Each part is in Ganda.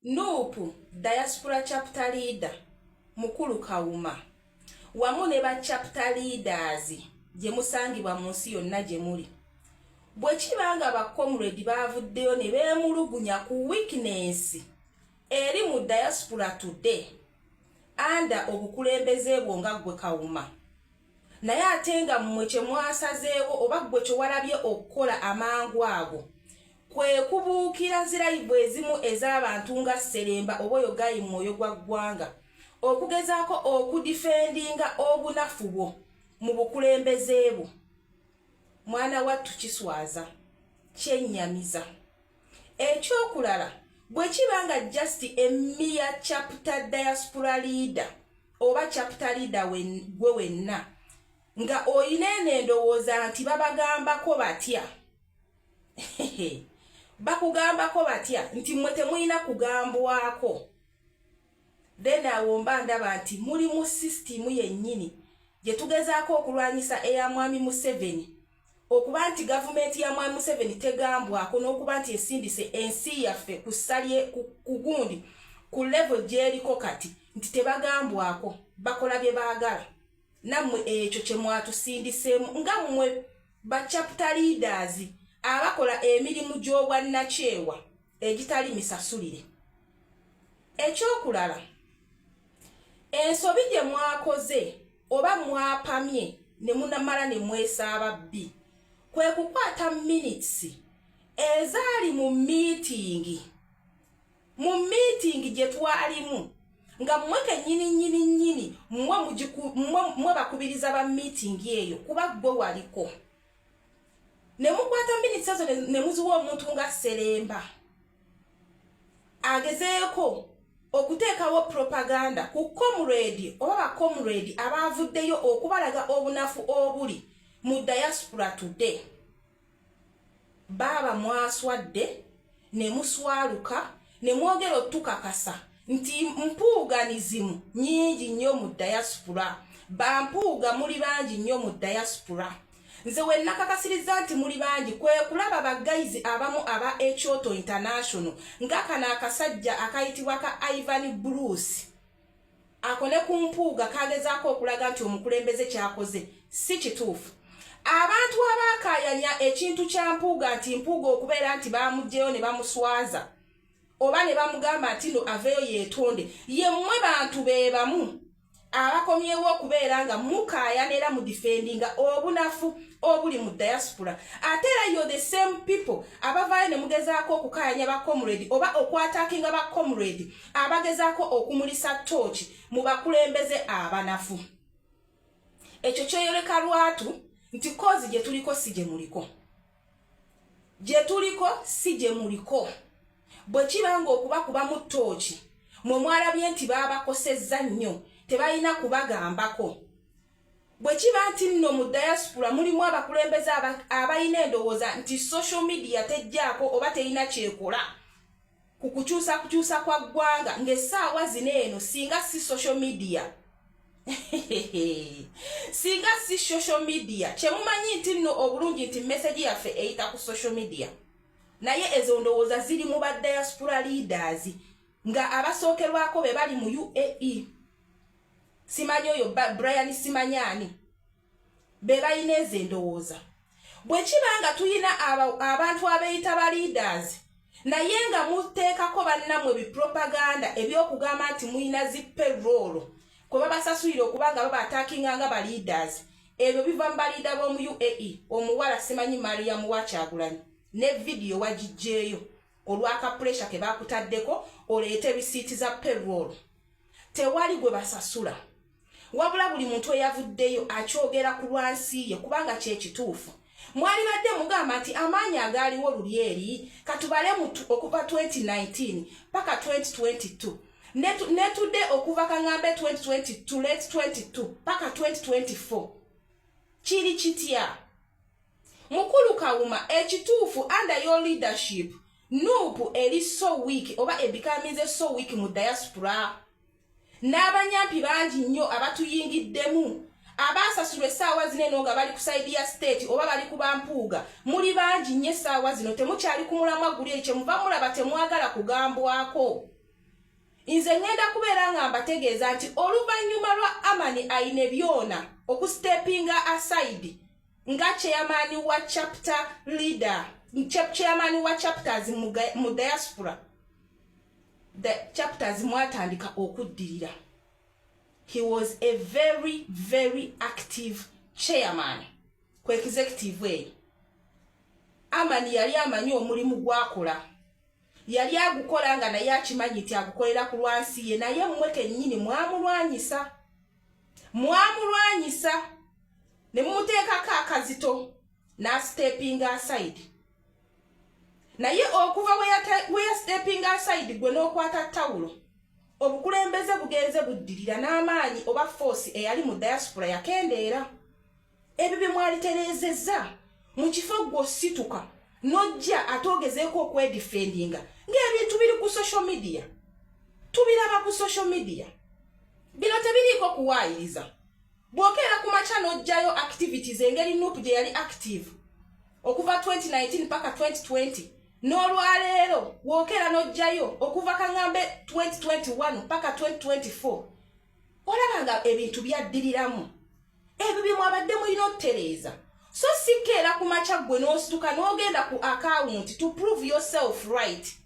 Nuupu Diaspora Chapter Leader Mukulu Kawuma wamu ne ba chapter leaders gye musangibwa mu nsi yonna gye muli. Bwe kibanga ba comrade bavuddeyo ne beemulugunya ku weakness eri mu diaspora today anda obukulembeze bwo nga gwe Kawuma, naye ate nga mmwe kye mwasazeewo oba gwe kye walabye okukola amangu ago kwe kubuukira zirayibu ezimu ez'abantu nga Seremba oboyo gayi mwoyo gwa ggwanga okugezaako okudifendinga obunafu bwo mu bukulembeze bwo. Mwana wattu kiswaza kyennyamiza. Ekyokulala bwe kibanga just emia chapter diaspora leader oba chapter leader gwe wenna nga oyina endowooza nti babagambako batya bakugambako batya nti mmwe temulina kugambwako, then awo mba ndaba nti muli mu system yennyini gye tugezaako okulwanyisa eya Mwami Museveni, okuba nti gavumenti ya Mwami Museveni tegambwako n'okuba nti esindise ensi yaffe kusalye ku gundi ku level gy'eriko kati nti tebagambwako, bakola bye baagala. Nammwe ekyo kye mwatusindiseemu nga mmwe ba chapter leaders abakola emirimu gy'obwannakyewa egitali misasulire. Ekyokulala, ensobi gye mwakoze oba mwapamye ne munamala ne mwesaaba bbi kwe kukwata minutes ezaali mu meeting gye twalimu nga mmwe kennyini mmwe bakubiriza ba meeting eyo kuba gwe waliko, ne mukwata minutes ezo ne muziwa omuntu nga Seremba agezeeko okuteekawo propaganda ku comrade oba ba comrade abavuddeyo okubalaga obunafu obuli mu diaspora today. Baba mwaswadde ne muswaluka ne mwogera otukakasa nti mpuuganizimu nyingi nnyo mu diaspora, bampuuga muli bangi nnyo mu diaspora. Nze we nakakasiriza nti muli bangi kwe kulaba bagaizi abamu aba Ekyoto International nga kana akasajja akayitibwa ka Ivan Bruce ako ne ku mpuuga kagezaako okulaga nti omukulembeze kyakoze si kituufu. Abantu abakayanya ekintu kya mpuuga nti mpuuga okubeera nti bamugjeyo ne bamuswaza oba ne bamugamba nti no aveyo yeetonde, ye mmwe bantu be bamu abakomyewo okubeera nga mukayanira mu defendinga obunafu obuli mu diaspora. Ate era you're the same people abavaayo ne mugezaako okukayanya ba comrade oba okwatakinga ba comrade abagezaako okumulisa torch mu bakulembeze abanafu. Ekyo kyeyoleka lwatu nti kozi gye tuliko si gye muliko, gye tuliko si gye muliko. Bwe kibanga okubakuba mu torch mwe mwalabye nti babakosezza nnyo tebalina kubagambako. Bwe kiba nti nno mu diaspora mulimu abakulembeze abalina endowooza nti social media tejjaako oba terina kyekola ku kukyusa kwa ggwanga ng'essaawa zino eno singa si social media singa si social media kyemumanyi nti nno obulungi nti message yaffe eyita ku social media, naye ezo ndowooza ziri mu ba diaspora leaders nga abasookerwako be bali mu UAE. Simanyi oyo Brian Simanyani be balina ezo endowooza. Bwe kibanga tuyina abantu abeeyita ba leaders naye nga muteekako bannammwe bipropaganda ebyokugamba nti muyina zipayroll kwe babasasulira okubanga babataakinga nga ba leaders, ebyo biva mu baliida b'omu UAE. Omuwala simanyi Mariam wa Kyagulanyi ne video wagijjeeyo olwaka pressure ke bakutaddeko oleete bisiiti za payroll. Tewali gwe basasula wabula buli muntu eyavuddeyo akyogera ku lwansi ye kubanga kye kituufu. Mwali badde mugamba nti amaanyi agaaliwo luli eri katubale okuva 2019 paka 2022 netudde okuva kaŋŋambe 2022 late 22 paka 2024 kiri kitya? Mukulu Kawuma, ekituufu under your leadership Nuupu eri so weak oba ebikamize so weak mu diaspora. N'abanyampi bangi nnyo abatuyingiddemu abasasulwa essaawa zino eno nga bali ku side ya state oba bali ku bampuuga muli bangi nnyo essaawa zino temukyali ku mulamwa guli eri kyemuva mulaba temwagala kugambwako. Nze ngenda kubeera nga mbategeeza nti oluvannyuma lwa Amani ayine byona okustepinga aside nga chairman wa chapter leader, chairman wa chapters mu diaspora, the chapters mwatandika okuddirira. He was a very, very active chairman ku executive way. Amani yali amanyi omulimu gwakola. Yali agukola nga naye akimanyi nti agukolera ku lwansi ye, naye mmwe kennyini mwamulwanyisa. Ne mumuteekako akazito n'astepinga aside. Naye okuva we yastepinga aside gwe n'okwata tawulo, obukulembeze bugenze buddirira n'amaanyi oba force eyali mu diaspora yakendeera. Ebyo bye mwalitereezezza mu kifo gw'osituka n'ojja atogezeeko okwedifendinga ng'ebintu biri ku social media. Tubiraba ku social media. Bino tebiriiko kuwaayiriza. Bw'okeera ku makya n'ojjayo activities engeri Nuupu gye yali active okuva 2019 paka 2020, n'olwaleero bw'okeera n'ojjayo okuva kaŋŋambe 2021 paka 2024, olaba nga ebintu byaddiriramu. Ebyo bye mwabadde mulina okutereeza. So sikeera ku makya gwe n'osituka n'ogenda ku account to prove yourself right,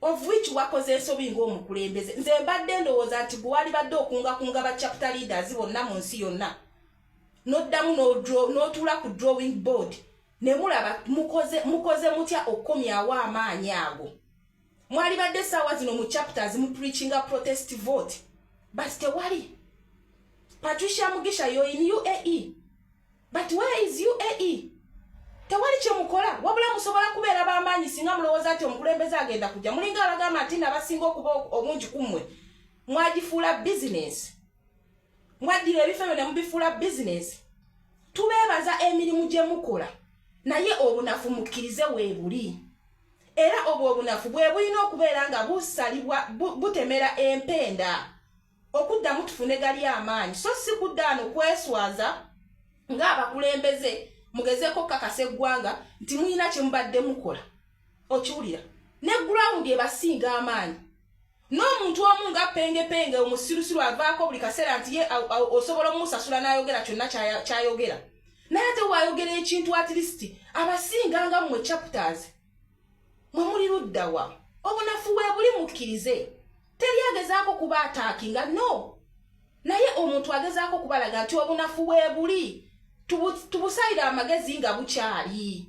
of which wakoze ensobi ng'omukulembeze. Nze mbadde ndowooza nti bwe wali badde okungakunga ba chapter leaders bonna mu nsi yonna, n'oddamu n'otuula ku drawing board ne mulaba mukoze mutya okukomyawo amaanyi ago. Mwali badde essaawa zino mu chapters mu preachinga protest vote, but tewali. Patricia Mugisha, you're in UAE. But where is UAE? Tewali kye mukola, wabula musobola kubeera b'amaanyi singa mulowooza nti omukulembeze agenda kujja. Mulinga abagamba nti n'abasinga okuba obungi kummwe mwagifuula business. Mwaddira ebifo ebyo ne mubifuula business. Tubeebaza emirimu gye mukola, naye obunafu mukkirize weebuli. Era obwo obunafu bwe bulina okubeera nga busalibwa butemera empenda okuddamu tufune gali amaanyi. So si kuddaano kweswaza ng'abakulembeze mugezeeko okukakasa eggwanga nti mulina kye mubadde mukola. Okiwulira? Ne ground ebasinga amaanyi. N'omuntu omu nga pengepenge omusirusiru avaako buli kaseera nti ye osobola omusasula n'ayogera kyonna ky'ayogera. Naye ate waayogera ekintu at least abasinga nga mmwe chapters mwe muli ludda wa. Obunafu bwe buli mukkirize. Teri agezaako kuba attackinga, no. Naye omuntu agezaako kubalaga nti obunafu bwe buli. Tubusayira amagezi nga bukyali.